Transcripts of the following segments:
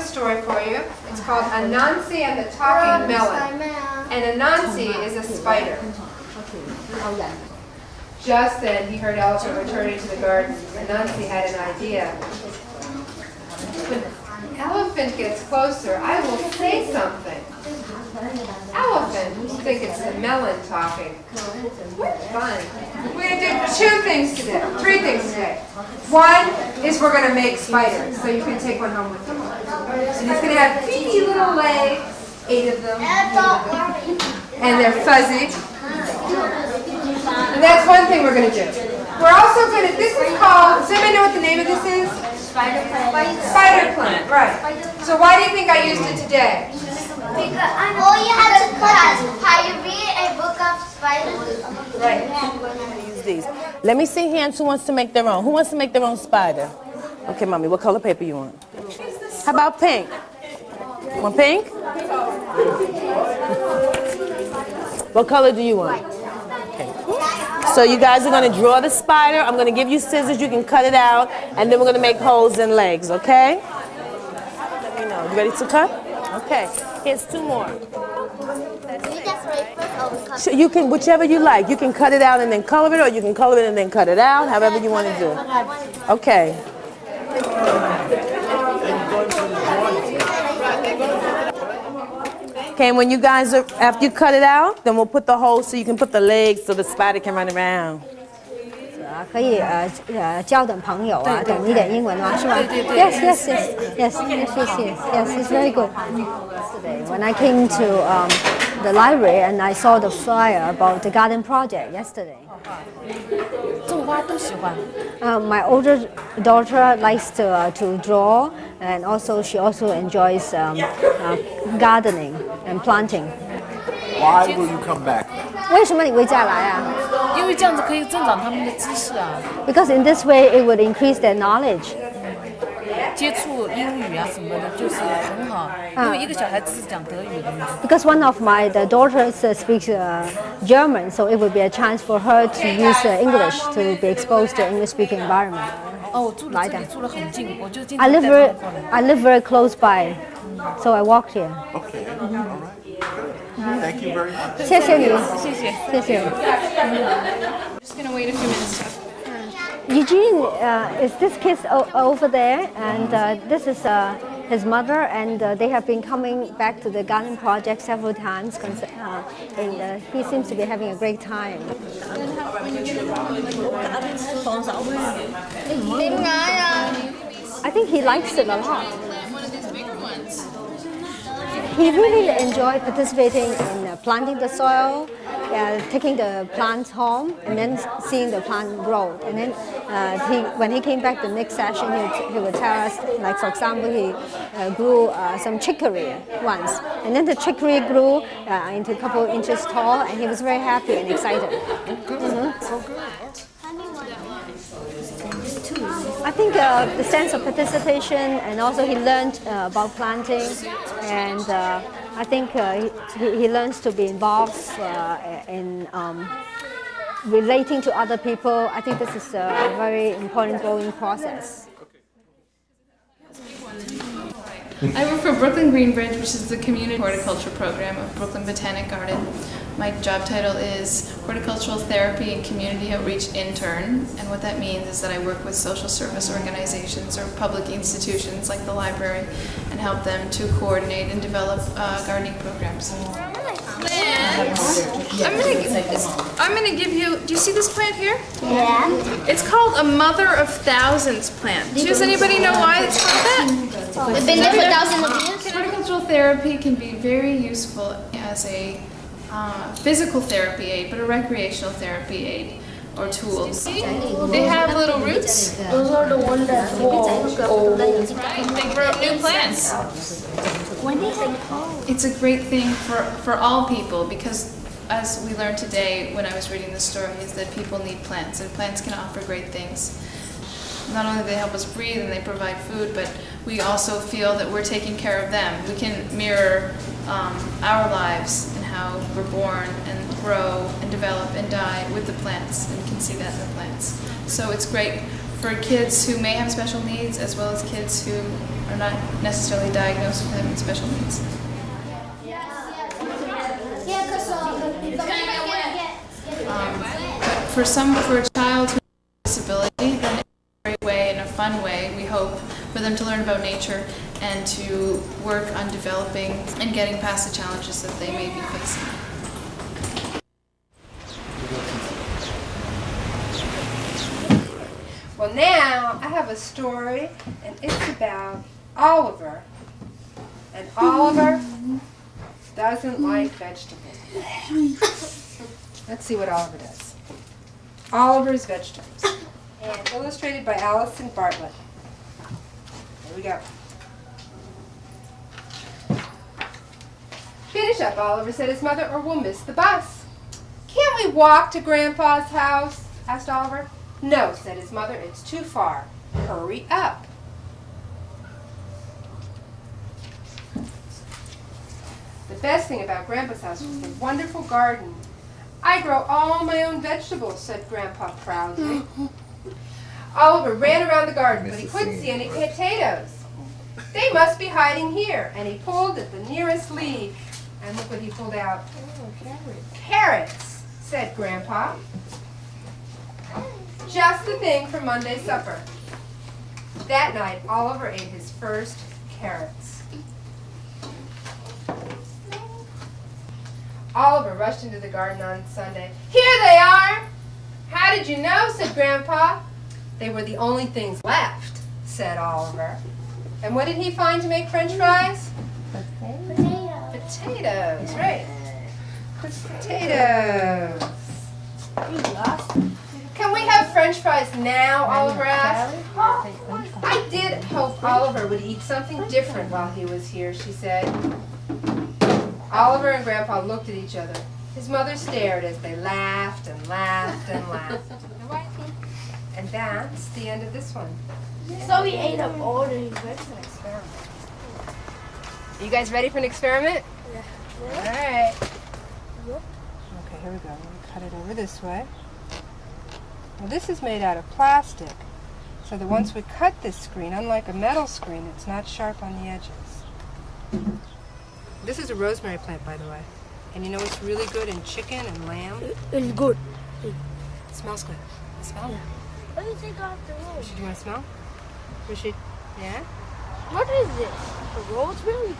story for you. It's called Anansi and the Talking Melon. And Anansi is a spider. Just then he heard Elephant returning to the garden. Anansi had an idea. When Elephant gets closer, I will say something. Elephant, you think it's the melon talking. What fun. We're going to do 2 things today, 3 things today. One is we're going to make spiders, so you can take one home with you. And it's going to have teeny little legs, 8 of them. And they're fuzzy. And that's one thing we're going to do. We're also going to, this is called, does anybody know what the name of this is? Spider plant. Spider plant, right. So why do you think I used it today? Because all you had to cut how you read a book of spiders. Right. Use these. Let me see hands who wants to make their own. Who wants to make their own spider? Okay, Mommy, what color paper you want? How about pink? Want pink? What color do you want? Okay. So you guys are going to draw the spider. I'm going to give you scissors. You can cut it out. And then we're going to make holes in legs, okay? Let me know. You ready to cut? Okay. Here's 2 more. So you can, whichever you like. You can cut it out and then color it, or you can color it and then cut it out, however you want to do. Okay. Okay, and when you guys are, after you cut it out, then we'll put the holes so you can put the legs so the spider can run around. 可以交等朋友啊，懂一点英文吗？是吗？ Yes, yes, yes, yes, yes, yes, yes. It's very good. Yesterday, when I came to the library and I saw the flyer about the garden project yesterday. 种花都喜欢。 My older daughter likes to draw, and also she also enjoys gardening and planting. Why will you come back? 为什么你会再来啊？ 因为这样子可以增长他们的知识啊， Because in this way it would increase their knowledge. 接触英语啊什么的，就是很好。因为一个小孩子是讲德语的嘛。Because one of the daughters speaks German, so it would be a chance for her to use English to be exposed to English-speaking environment. 哦，我住这里住得很近，我就经 I 常 live 带他 very, 们过来。 I live very close by, so I walk here. Okay. All right. Thank you very much. 谢谢你，谢谢。谢谢。 Just going to wait a few minutes. Eugene, is this kid over there? And this is his mother, and they have been coming back to the garden project several times. And he seems to be having a great time. I think he likes it a lot. He really enjoyed participating in planting the soil, taking the plants home, and then seeing the plant grow. And then when he came back the next session, he would tell us, like for example, he grew some chicory once. And then the chicory grew into a couple inches tall, and he was very happy and excited. So good. I think the sense of participation, and also he learned about planting, and I think he learns to be involved in relating to other people. I think this is a very important growing process. I work for Brooklyn Greenbridge, which is the community horticulture program of Brooklyn Botanic Garden. My job title is Horticultural Therapy and Community Outreach Intern, and what that means is that I work with social service organizations or public institutions like the library and help them to coordinate and develop gardening programs. I'm gonna give you, do you see this plant here? Yeah. It's called a Mother of Thousands plant. Does anybody know why it's called that? It's been there for thousands of years. Horticultural therapy can be very useful as a physical therapy aid, but a recreational therapy aid or tool. See? They have little roots. Those are the ones that fall. They grow new plants. It's a great thing for all people because as we learned today when I was reading the story is that people need plants and plants can offer great things. Not only do they help us breathe and they provide food, but we also feel that we're taking care of them. We can mirror our lives and how we're born and grow and develop and die with the plants, and you can see that in the plants. So it's great for kids who may have special needs as well as kids who are not necessarily diagnosed with having special needs. But for a child who has a disability, then in a great way, in a fun way, we hope, for them to learn about nature and to work on developing and getting past the challenges that they may be facing. Well, now I have a story, and it's about Oliver. And Oliver doesn't like vegetables. Let's see what Oliver does. Oliver's Vegetables. And illustrated by Allison Bartlett. Here we go. Finish up, Oliver, said his mother, or we'll miss the bus. Can't we walk to Grandpa's house? Asked Oliver. No, said his mother, it's too far. Hurry up. The best thing about Grandpa's house was the wonderful garden. I grow all my own vegetables, said Grandpa proudly. Oliver ran around the garden, but he couldn't see any potatoes. They must be hiding here, and he pulled at the nearest leaf. And look what he pulled out. Carrots, said Grandpa. Just the thing for Monday's supper. That night, Oliver ate his first carrots. Oliver rushed into the garden on Sunday. Here they are! How did you know? Said Grandpa. They were the only things left, said Oliver. And what did he find to make French fries? Potatoes, right. Potatoes. Can we have French fries now, Oliver asked. I did hope Oliver would eat something different while he was here, she said. Oliver and Grandpa looked at each other. His mother stared as they laughed and laughed and laughed. And that's the end of this one. So we ate up all the Experiment. You guys ready for an experiment? Yeah. All right. Okay, here we go. I'm going to cut it over this way. Well, this is made out of plastic, so that once we cut this screen, unlike a metal screen, it's not sharp on the edges. This is a rosemary plant, by the way. And you know what's really good in chicken and lamb? It's good. It smells good. You smell? Yeah. What do you think off the road? Do you want to smell? Yeah? What is this? A rosemary?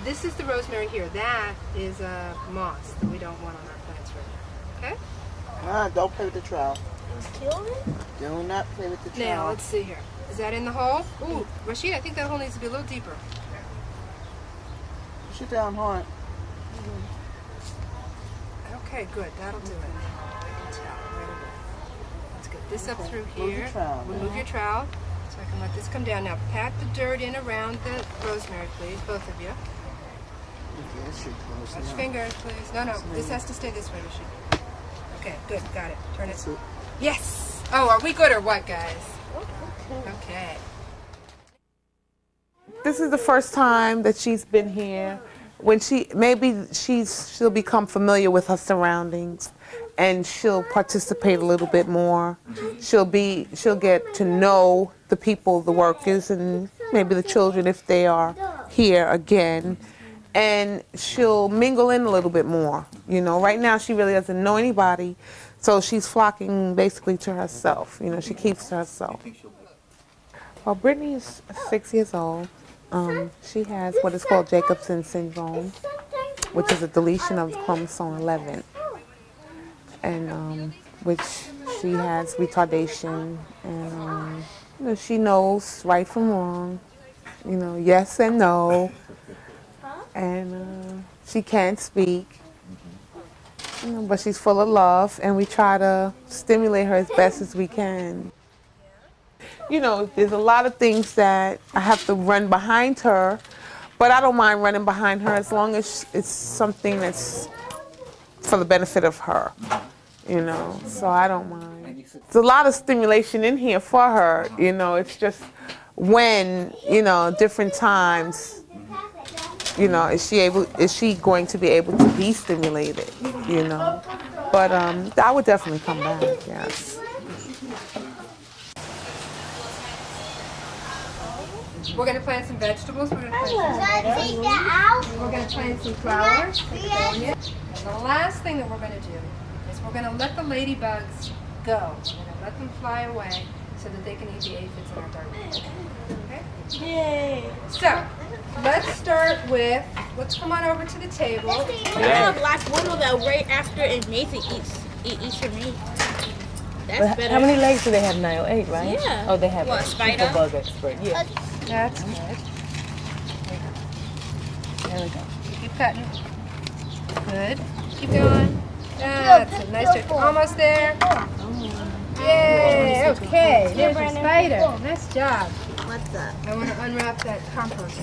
This is the rosemary here. That is a moss that we don't want on our plants right now. Okay? Don't play with the trowel. Kill it? Do not play with the trowel. Now, let's see here. Is that in the hole? Ooh, Rashid, I think that hole needs to be a little deeper. Push it down hard. Okay, good. That'll do it. I can tell right away. Let's get this up through here. Move your trowel. Remove your trowel so I can let this come down. Now, pat the dirt in around the rosemary, please, both of you. Okay, that should close Watch now. fingers, please. No, this has to stay this way, Rashid. Okay, good. Got it. Turn it. Yes! Oh, are we good or what, guys? Okay. This is the first time that she's been here. When she'll become familiar with her surroundings, and she'll participate a little bit more. She'll get to know the people, the workers, and maybe the children if they are here again. And she'll mingle in a little bit more. You know, right now she really doesn't know anybody, so she's flocking basically to herself. You know, she keeps to herself. Well, Brittany is 6 years old. She has what is called Jacobson syndrome, which is a deletion of chromosome 11, and which she has retardation, and you know, she knows right from wrong, you know, yes and no, and she can't speak, you know, but she's full of love, and we try to stimulate her as best as we can. You know, there's a lot of things that I have to run behind her, but I don't mind running behind her as long as it's something that's for the benefit of her, you know, so I don't mind. There's a lot of stimulation in here for her, you know, it's just when, you know, different times, you know, is she going to be able to be stimulated, you know, but I would definitely come back, yes. We're going to plant some vegetables. We're going to plant some Take that out. We're going to plant some flowers. And the last thing that we're going to do is we're going to let the ladybugs go. We're going to let them fly away so that they can eat the aphids in our garden. Okay? Yay! So, let's start with, let's come on over to the table. Yeah. Last one though, right after and Nathan eats her meat. That's better. How many legs do they have, Niall? 8, right? Yeah. Oh, they have What, a spider? bug expert. Yeah. That's good. There we go. Keep cutting. Good. Keep going. That's a nice trick. Almost there. Yay! Okay, there's a spider. Nice job. What's that? I want to unwrap that compost.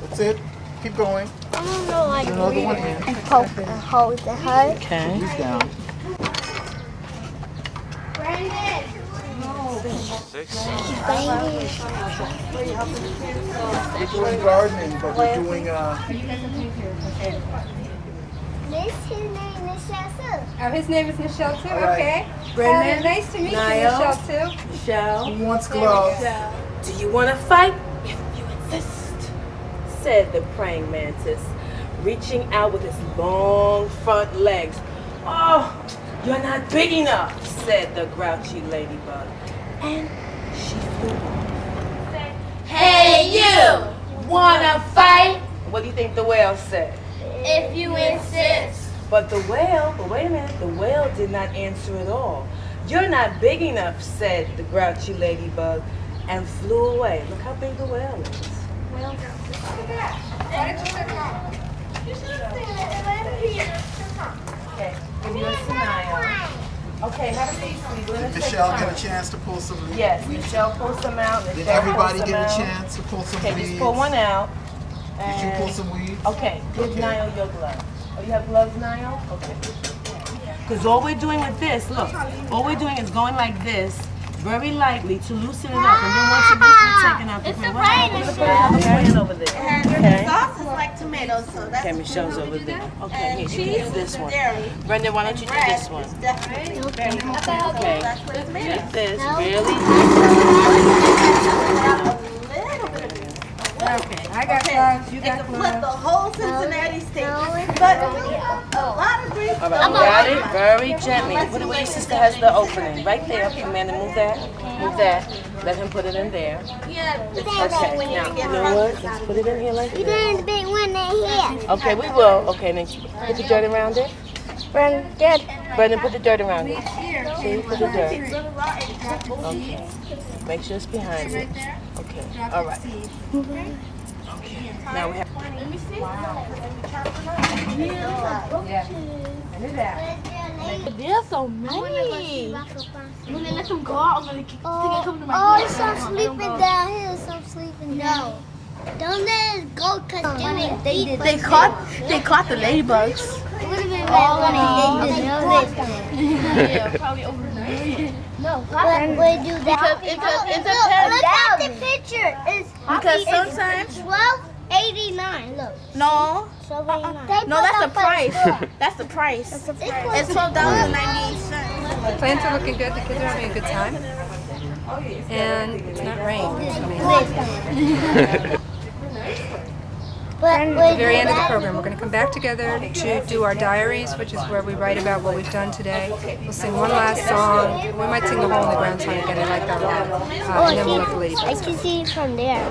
That's it. Keep going. I don't know, like, Another one in. poke and hold the heart. Okay. He's down. Brandon. We're doing gardening, but we're doing This his name is Shasa. Oh, his name is Michelle too? right. Okay. Brendan, Nice to meet you, Niall. Michelle too. Michelle, who wants gloves? do you want to fight? If you insist, said the praying mantis, reaching out with his long front legs. Oh, you're not big enough, said the grouchy ladybug. And she flew off. Hey, you! Wanna fight? What do you think the whale said? If you insist. But the whale, but wait a minute, the whale did not answer at all. You're not big enough, said the grouchy ladybug, and flew away. Look how big the whale is. Look at that. Why did you sit down? You should have seen it right here. Okay, give you a scenario. Okay, have a seat, sweetie. We're gonna Did take Michelle turns. get a chance to pull some leaves? Yes, Michelle pull some out. Did Michelle everybody pull some get a out. chance to pull some Okay, leaves? just pull one out. Did you pull And- some weeds? Okay, give Okay. Niall your gloves. Oh, you have gloves, Niall? Okay. Because all we're doing with this, look, all we're doing is going like this, very lightly to loosen it up. And then once it looks, we're taking out the It's plant. a What happened? rain, We're gonna put it on the plant over there. And Okay. the sauce is like tomatoes, so that's Okay, Michelle's over there. Okay, and here, you cheese can do this is one. dairy. Brendan, why don't you do Bread this one? is definitely very Okay. That's what it's made Take of. this, really. Okay, I got gloves, you It got could flip the gloves. whole Cincinnati state. But a lot of great All right, you got it? Very gently. Put it where your sister has the opening. Right there. Okay, Amanda, move that. Move that. Let him put it in there. Yeah, Okay, now, you know what? Let's put it in here like You this. didn't big one in here. Okay, we will. Okay, then put the dirt around it. Brandon, good. Brendan, put the dirt around it. See, put the dirt. Okay. Make sure it's behind it. Okay, all right. Okay, now we have... Yeah. I knew that. They're so many. When they let them go out, I'm gonna kick come to my Oh, some sleeping down here. Some sleeping down. Don't let it go because They caught the ladybugs. It would have been bad when they did Yeah, probably over a million. No, we do that. Look at the picture. It's Because sometimes 12.89. Look. no, 12.89. no, that's the price. That's the price. It's $12.98. The plants are looking good, the kids are having a good time. And it's not rain. At the very end of the program, we're going to come back together to do our diaries, which is where we write about what we've done today. We'll sing one last song. We might sing the Hole in the Ground song again. I like that a lot. And then we'll let the I ladybugs can see it from there.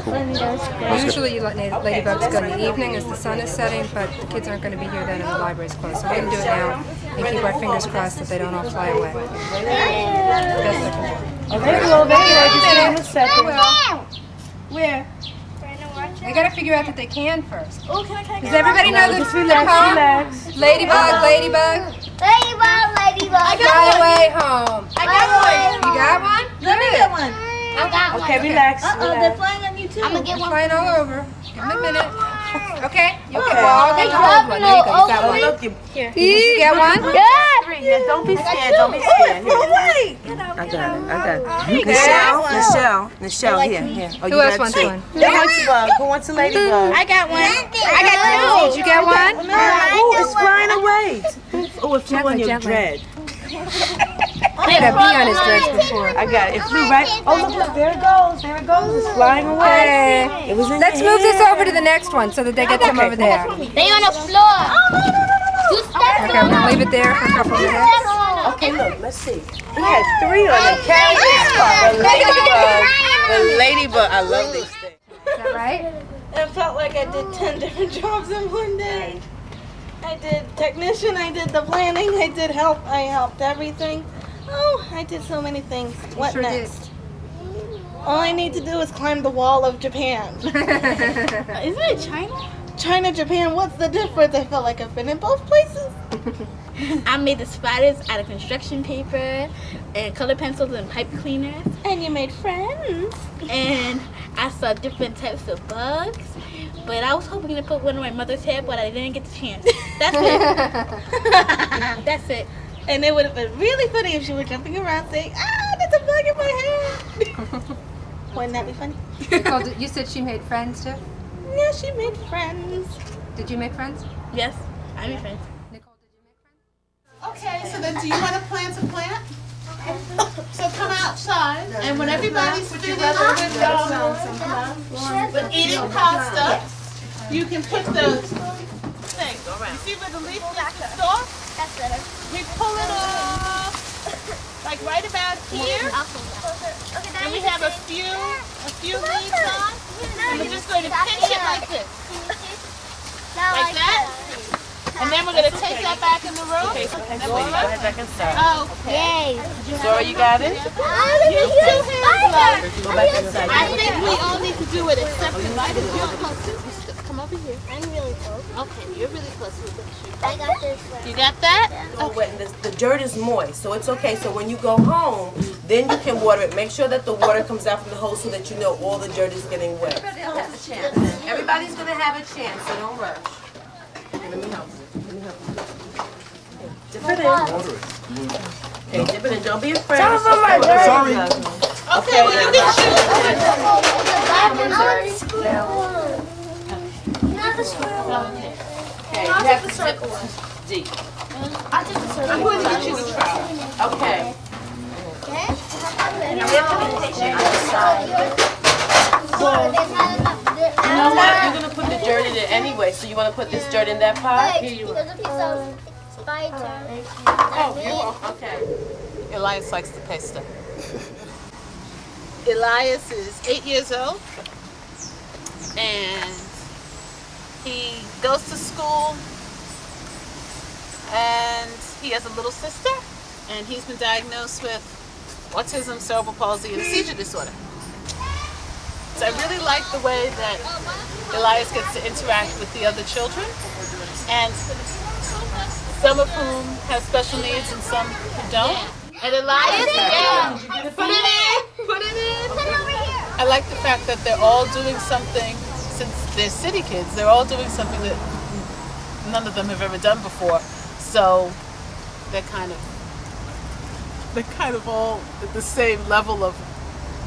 From those go. Usually you let ladybugs go in the evening as the sun is setting, but the kids aren't going to be here then and the library's closed. So we're going to do it now and keep our fingers crossed that they don't all fly away. Best I can do. Okay, well, then, just give them a second. Where? I gotta figure out that they can first. Oh, can I Does everybody know the poem? Relax. Ladybug, ladybug, Ladybug. fly away home. I got one. You got one? Let me get one. I got one. Okay, relax. They're Relax. flying on you too. I'm gonna get one. Flying all over. Give them a minute. Okay, you Okay. can all get the hold one. There you go. You got Oh, one. look, you... Did you get one? Yeah, don't be scared. Don't be scared. Here. Wait. I got it. Michelle, here. Oh, Who else wants one? Who wants a bug? Who wants a ladybug? I got one. I got Did you get one? Oh, it's flying away. Oh, it flew on your dread. He had a bee on his dress before. I got it. It flew right. Oh, look, there it goes. There it goes. It's flying away. Okay. It was in Let's your move this hand. over to the next one so that they get some over there. They on the floor. You step Okay, I'm gonna leave it there for a couple minutes. Okay, look, let's see. We had 3 on the Carrie Banks. The ladybug. I love this thing. Is that right? It felt like I did 10 different jobs in one day. I did technician, I did the planning, I did help, I helped everything. Oh, I did so many things. What sure next? All I need to do is climb the wall of Japan. Isn't it China? China, Japan, what's the difference? I felt like I've been in both places. I made the spiders out of construction paper and color pencils and pipe cleaners. And you made friends. And I saw different types of bugs. But I was hoping to put one on my mother's head, but I didn't get the chance. That's it. That's it. And it would have been really funny if she were jumping around saying, ah, there's a bug in my head. Wouldn't that be funny? Nicole, you said she made friends too? Yeah, she made friends. Did you make friends? Yes, I made friends. Nicole, did you make friends? Okay, so then do you want to plant a plant? So come outside, and when everybody's finished with eating pasta, you can put the thing. You see where the leaf is off? That's better. We pull it off, like right about here. And we have a few leaves on. And we're just going to pinch it like this. Like that. And then we're going to take that back in the room. Okay, so go ahead back and start. Oh, okay. Zora, you got it? You two hands up. Go back inside. I think we all need to do it except Elijah. You're close to. Come over here. I'm really close. Okay, you're really close to it. I got this one. You got that? Oh, wait, the dirt is moist, so it's okay. So when you go home, then you can water it. Make sure that the water comes out from the hose so that you know all the dirt is getting wet. Everybody's going to have a chance, so don't rush. Okay, let me help you. Dip it in. Okay, dip it in. Don't be afraid. Sorry. Okay, well, you can choose. Not the square one. Okay, you have to circle deep. I'll take the circle. I'm going to get you the trowel. Okay. You know what? You're going to put the dirt in it anyway, so you want to put this dirt in that pot? There's a piece of spider. Oh, you're welcome. Okay. Elias likes the pasta. Elias is 8 years old, and he goes to school, and he has a little sister, and he's been diagnosed with autism, cerebral palsy, and a seizure disorder. So I really like the way that Elias gets to interact with the other children, and some of whom have special needs and some who don't. And Elias, yeah, put it in, put it in. I like the fact that they're all doing something, since they're city kids, they're all doing something that none of them have ever done before. So they're kind of all at the same level of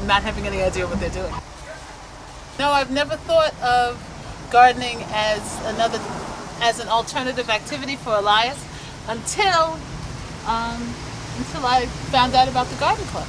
not having any idea what they're doing. No, I've never thought of gardening as an alternative activity for Elias until I found out about the garden club.